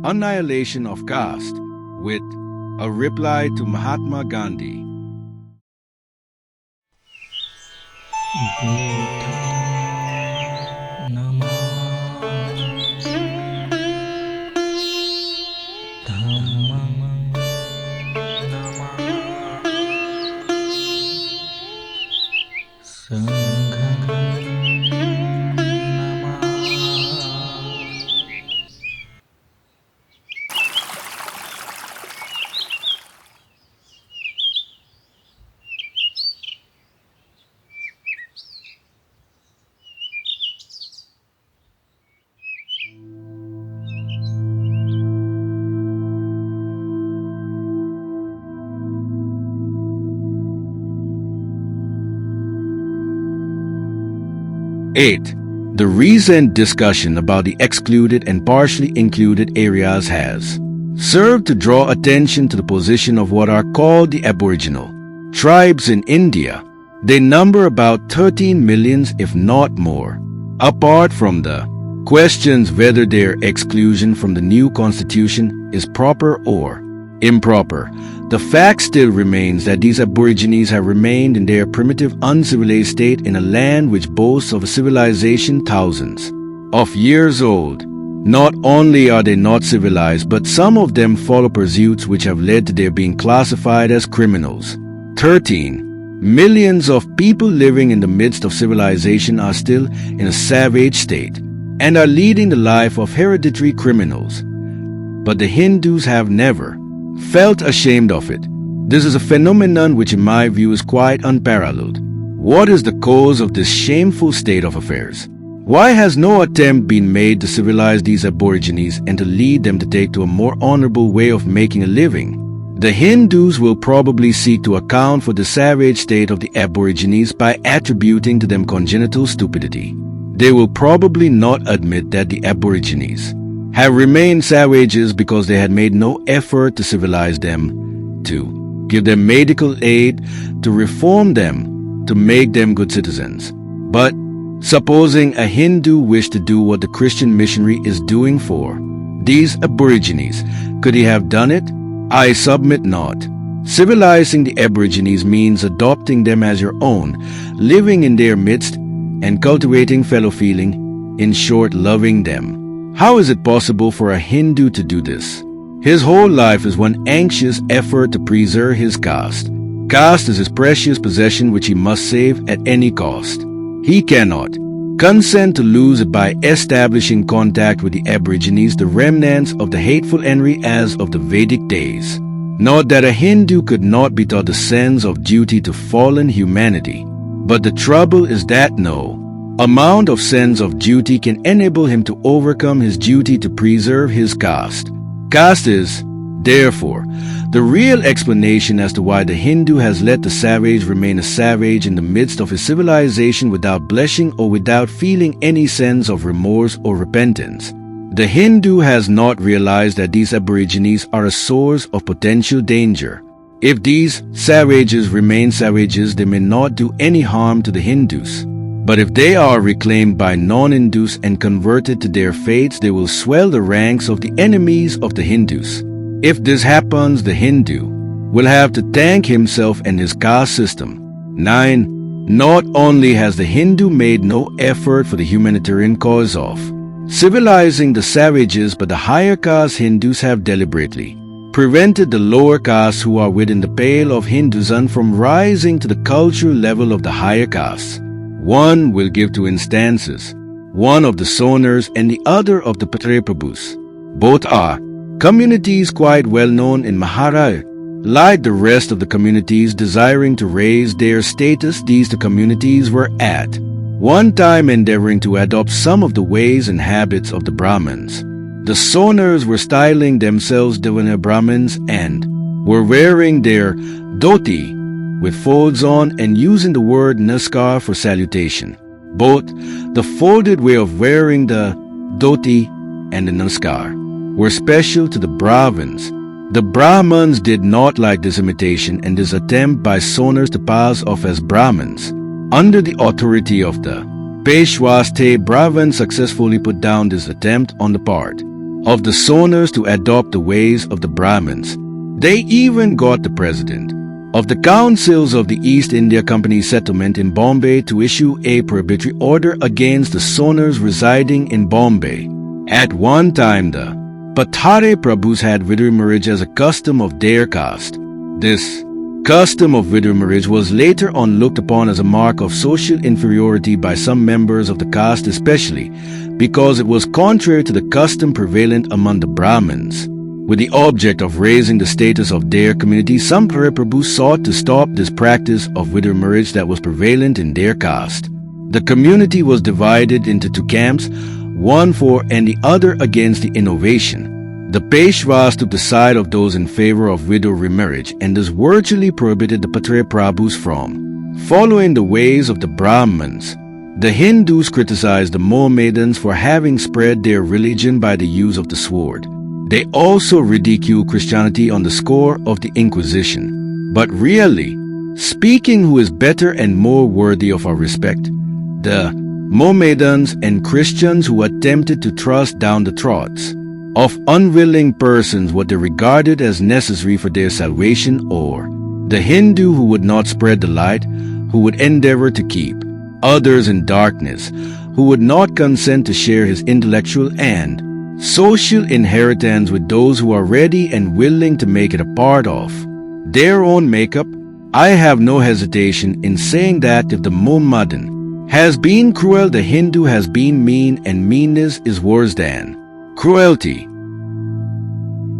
Annihilation of Caste, with a reply to Mahatma Gandhi. Eight, the recent discussion about the excluded and partially included areas has served to draw attention to the position of what are called the aboriginal tribes in India. They number about 13 million, if not more. Apart from the questions whether their exclusion from the new constitution is proper or improper, the fact still remains that these aborigines have remained in their primitive uncivilized state in a land which boasts of a civilization thousands of years old. Not only are they not civilized, but some of them follow pursuits which have led to their being classified as criminals. 13 millions of people living in the midst of civilization are still in a savage state and are leading the life of hereditary criminals. But the Hindus have never felt ashamed of it. This is a phenomenon which in my view is quite unparalleled. What is the cause of this shameful state of affairs? Why has no attempt been made to civilize these aborigines and to lead them to take to a more honorable way of making a living? The Hindus will probably seek to account for the savage state of the aborigines by attributing to them congenital stupidity. They will probably not admit that the aborigines have remained savages because they had made no effort to civilize them, to give them medical aid, to reform them, to make them good citizens. But supposing a Hindu wished to do what the Christian missionary is doing for these aborigines, could he have done it? I submit not. Civilizing the aborigines means adopting them as your own, living in their midst, and cultivating fellow feeling, in short, loving them. How is it possible for a Hindu to do this? His whole life is one anxious effort to preserve his caste. Caste is his precious possession which he must save at any cost. He cannot consent to lose it by establishing contact with the aborigines, the remnants of the hateful envy as of the Vedic days. Not that a Hindu could not be taught the sense of duty to fallen humanity, but the trouble is that no amount of sense of duty can enable him to overcome his duty to preserve his caste. Caste is, therefore, the real explanation as to why the Hindu has let the savage remain a savage in the midst of his civilization without blushing or without feeling any sense of remorse or repentance. The Hindu has not realized that these aborigines are a source of potential danger. If these savages remain savages, they may not do any harm to the Hindus. But if they are reclaimed by non-Hindus and converted to their faiths, they will swell the ranks of the enemies of the Hindus. If this happens, the Hindu will have to thank himself and his caste system. 9. Not only has the Hindu made no effort for the humanitarian cause of civilizing the savages, but the higher caste Hindus have deliberately prevented the lower castes who are within the pale of Hinduism from rising to the cultural level of the higher castes. One will give two instances, one of the Sonars and the other of the Patrepabus. Both are communities quite well known in Maharashtra. Like the rest of the communities desiring to raise their status, these two communities were at one time endeavoring to adopt some of the ways and habits of the Brahmins. The Sonars were styling themselves Devana Brahmins and were wearing their dhoti with folds on and using the word namaskar for salutation. Both the folded way of wearing the dhoti and the namaskar were special to the Brahmins. The Brahmins did not like this imitation and this attempt by Sonars to pass off as Brahmins. Under the authority of the Peshwas, Brahmins successfully put down this attempt on the part of the Sonars to adopt the ways of the Brahmins. They even got the president of the Councils of the East India Company settlement in Bombay to issue a prohibitory order against the Sonars residing in Bombay. At one time, the Pathare Prabhus had widow marriage as a custom of their caste. This custom of widow marriage was later on looked upon as a mark of social inferiority by some members of the caste, especially because it was contrary to the custom prevalent among the Brahmins. With the object of raising the status of their community, some Pathare Prabhus sought to stop this practice of widow marriage that was prevalent in their caste. The community was divided into two camps, one for and the other against the innovation. The Peshwas took the side of those in favor of widow remarriage and thus virtually prohibited the Pathare Prabhus from following the ways of the Brahmins. The Hindus criticized the Mohammedans for having spread their religion by the use of the sword. They also ridiculed Christianity on the score of the Inquisition. But really, speaking, who is better and more worthy of our respect? The Mohammedans and Christians who attempted to thrust down the throats of unwilling persons what they regarded as necessary for their salvation, or the Hindu who would not spread the light, who would endeavor to keep others in darkness, who would not consent to share his intellectual and social inheritance with those who are ready and willing to make it a part of their own makeup. I have no hesitation in saying that if the Mohammedan has been cruel, the Hindu has been mean, and meanness is worse than cruelty.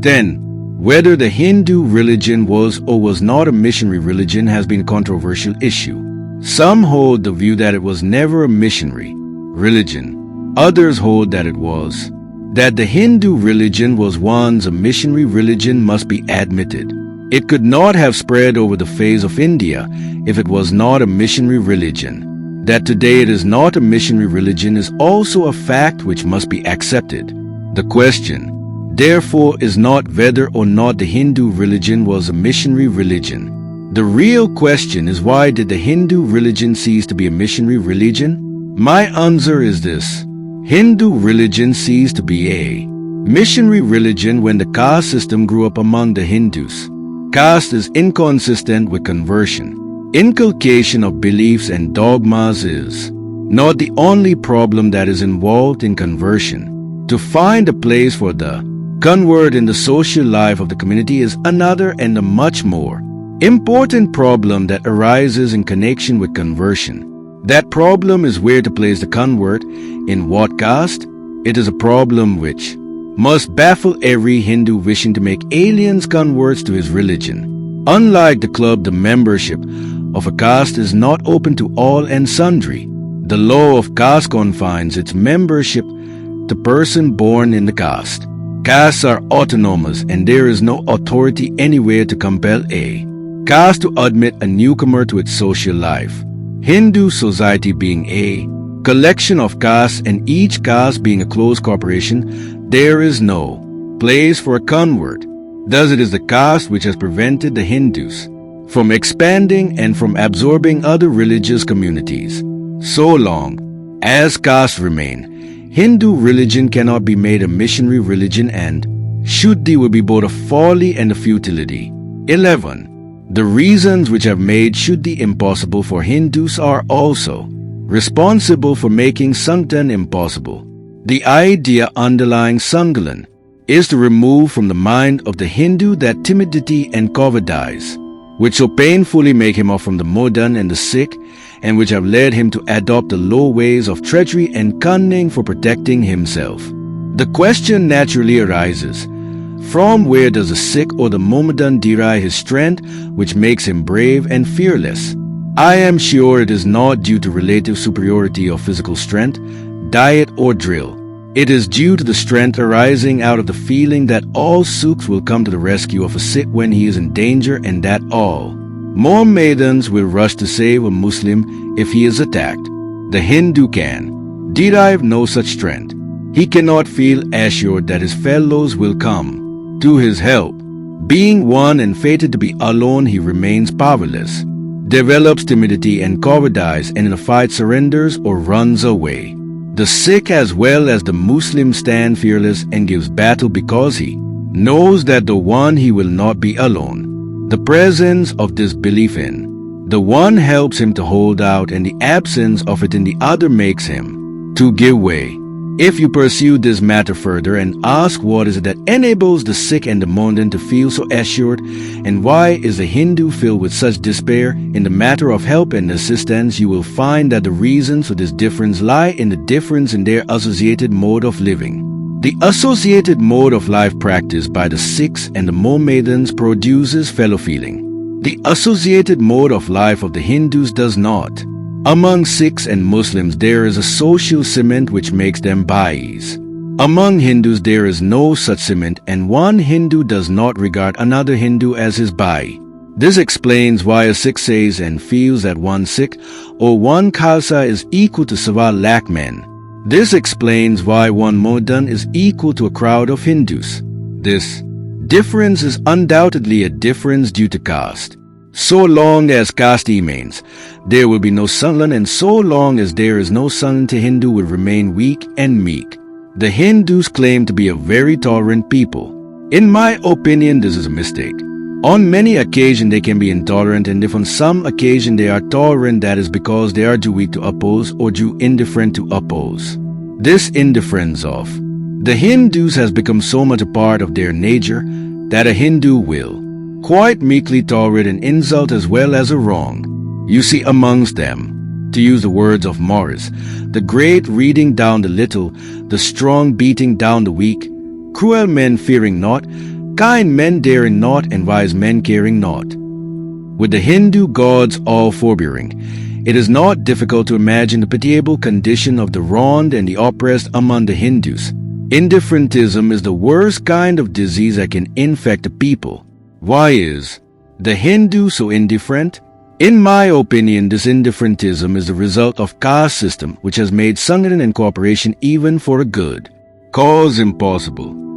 Then, whether the Hindu religion was or was not a missionary religion has been a controversial issue. Some hold the view that it was never a missionary religion. Others hold that it was. That the Hindu religion was once a missionary religion must be admitted. It could not have spread over the face of India if it was not a missionary religion. That today it is not a missionary religion is also a fact which must be accepted. The question, therefore, is not whether or not the Hindu religion was a missionary religion. The real question is, why did the Hindu religion cease to be a missionary religion? My answer is this. Hindu religion ceased to be a missionary religion when the caste system grew up among the Hindus. Caste is inconsistent with conversion. Inculcation of beliefs and dogmas is not the only problem that is involved in conversion. To find a place for the convert in the social life of the community is another and a much more important problem that arises in connection with conversion. That problem is where to place the convert, in what caste. It is a problem which must baffle every Hindu wishing to make aliens converts to his religion. Unlike the club, the membership of a caste is not open to all and sundry. The law of caste confines its membership to person born in the caste. Castes are autonomous and there is no authority anywhere to compel a caste to admit a newcomer to its social life. Hindu society being a collection of castes and each caste being a closed corporation, there is no place for a convert. Thus it is the caste which has prevented the Hindus from expanding and from absorbing other religious communities. So long as castes remain, Hindu religion cannot be made a missionary religion, and Shuddhi will be both a folly and a futility. 11. The reasons which have made Shuddhi impossible for Hindus are also responsible for making Sanktan impossible. The idea underlying Sangalan is to remove from the mind of the Hindu that timidity and cowardice, which so painfully make him off from the modern and the Sikh, and which have led him to adopt the low ways of treachery and cunning for protecting himself. The question naturally arises, from where does the Sikh or the Mohammedan derive his strength which makes him brave and fearless? I am sure it is not due to relative superiority of physical strength, diet or drill. It is due to the strength arising out of the feeling that all Sikhs will come to the rescue of a Sikh when he is in danger, and that all Mohammedans will rush to save a Muslim if he is attacked. The Hindu can derive no such strength. He cannot feel assured that his fellows will come to his help. Being one and fated to be alone, he remains powerless, develops timidity and cowardice, and in a fight surrenders or runs away. The Sikh as well as the Muslim stand fearless and gives battle because he knows that the one he will not be alone. The presence of this belief in the one helps him to hold out, and the absence of it in the other makes him to give way. If you pursue this matter further and ask what is it that enables the Sikh and the Mondan to feel so assured, and why is the Hindu filled with such despair in the matter of help and assistance, you will find that the reasons for this difference lie in the difference in their associated mode of living. The associated mode of life practiced by the Sikhs and the Mohammedans produces fellow feeling. The associated mode of life of the Hindus does not. Among Sikhs and Muslims there is a social cement which makes them bhais. Among Hindus there is no such cement, and one Hindu does not regard another Hindu as his bhai. This explains why a Sikh says and feels that one Sikh or one Khalsa is equal to Sawa lakh men. This explains why one Mohadan is equal to a crowd of Hindus. This difference is undoubtedly a difference due to caste. So long as caste remains, there will be no Sunlan, and so long as there is no Sunlan, the Hindu will remain weak and meek. The Hindus claim to be a very tolerant people. In my opinion, this is a mistake. On many occasions they can be intolerant, and if on some occasion they are tolerant, that is because they are too weak to oppose or too indifferent to oppose. This indifference of the Hindus has become so much a part of their nature that a Hindu will quite meekly tolerate an insult as well as a wrong. You see amongst them, to use the words of Morris, the great reading down the little, the strong beating down the weak, cruel men fearing naught, kind men daring naught, and wise men caring naught. With the Hindu gods all forbearing, it is not difficult to imagine the pitiable condition of the wronged and the oppressed among the Hindus. Indifferentism is the worst kind of disease that can infect a people. Why is the Hindu so indifferent? In my opinion, this indifferentism is the result of caste system, which has made Sanghadan and cooperation even for a good cause impossible.